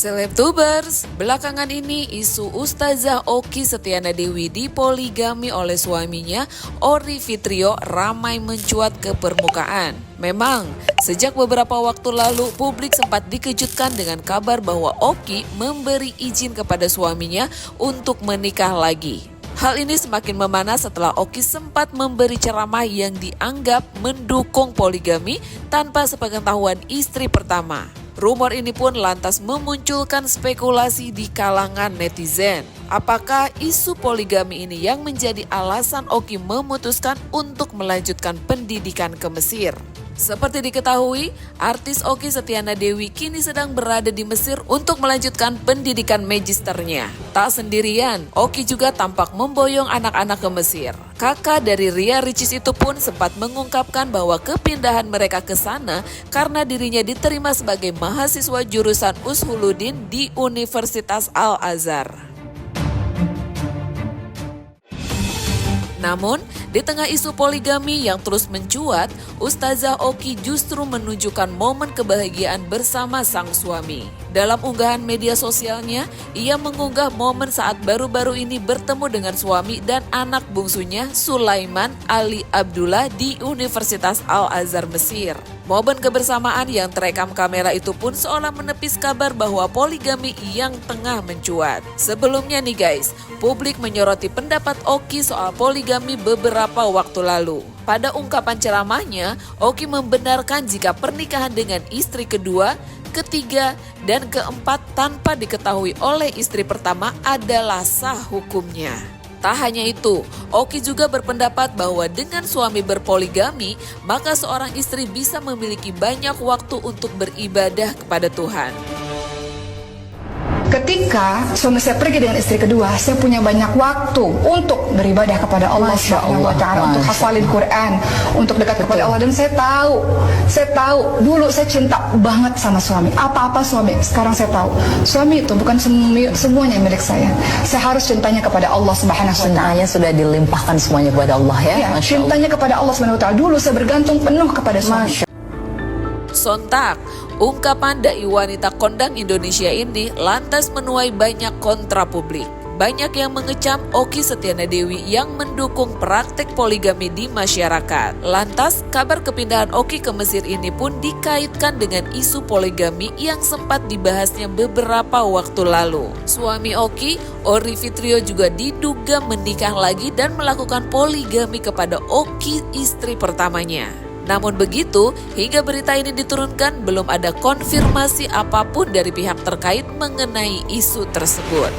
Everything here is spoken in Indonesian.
Selebtubers, belakangan ini isu Ustazah Oki Setiana Dewi dipoligami oleh suaminya Ory Fitrio ramai mencuat ke permukaan. Memang, sejak beberapa waktu lalu publik sempat dikejutkan dengan kabar bahwa Oki memberi izin kepada suaminya untuk menikah lagi. Hal ini semakin memanas setelah Oki sempat memberi ceramah yang dianggap mendukung poligami tanpa sepengetahuan istri pertama. Rumor ini pun lantas memunculkan spekulasi di kalangan netizen. Apakah isu poligami ini yang menjadi alasan Oki memutuskan untuk melanjutkan pendidikan ke Mesir? Seperti diketahui, artis Oki Setiana Dewi kini sedang berada di Mesir untuk melanjutkan pendidikan magisternya. Tak sendirian, Oki juga tampak memboyong anak-anak ke Mesir. Kakak dari Ria Ricis itu pun sempat mengungkapkan bahwa kepindahan mereka ke sana karena dirinya diterima sebagai mahasiswa jurusan Ushuluddin di Universitas Al-Azhar. Namun, di tengah isu poligami yang terus mencuat, Ustazah Oki justru menunjukkan momen kebahagiaan bersama sang suami. Dalam unggahan media sosialnya, ia mengunggah momen saat baru-baru ini bertemu dengan suami dan anak bungsunya Sulaiman Ali Abdullah di Universitas Al-Azhar Mesir. Momen kebersamaan yang terekam kamera itu pun seolah menepis kabar bahwa poligami yang tengah mencuat. Sebelumnya nih guys, publik menyoroti pendapat Oki soal poligami beberapa waktu lalu. Pada ungkapan ceramahnya, Oki membenarkan jika pernikahan dengan istri kedua, ketiga, dan keempat tanpa diketahui oleh istri pertama adalah sah hukumnya. Tak hanya itu, Oki juga berpendapat bahwa dengan suami berpoligami, maka seorang istri bisa memiliki banyak waktu untuk beribadah kepada Tuhan. Ketika suami saya pergi dengan istri kedua, saya punya banyak waktu untuk beribadah kepada Allah Subhanahu wa Ta'ala, untuk hafalin Quran, untuk dekat kepada Allah. Dan saya tahu dulu saya cinta banget sama suami. Apa-apa suami, sekarang saya tahu suami itu bukan semuanya milik saya. Saya harus cintanya kepada Allah Subhanahu wa Ta'ala. Cintanya sudah dilimpahkan semuanya kepada Allah ya. Ya, cintanya kepada Allah Subhanahu wa Ta'ala. Dulu saya bergantung penuh kepada suami. Sontak, ungkapan dai wanita kondang Indonesia ini lantas menuai banyak kontra publik. Banyak yang mengecam Oki Setiana Dewi yang mendukung praktek poligami di masyarakat. Lantas, kabar kepindahan Oki ke Mesir ini pun dikaitkan dengan isu poligami yang sempat dibahasnya beberapa waktu lalu. Suami Oki, Ory Fitrio, juga diduga menikah lagi dan melakukan poligami kepada Oki, istri pertamanya. Namun begitu, hingga berita ini diturunkan belum ada konfirmasi apapun dari pihak terkait mengenai isu tersebut.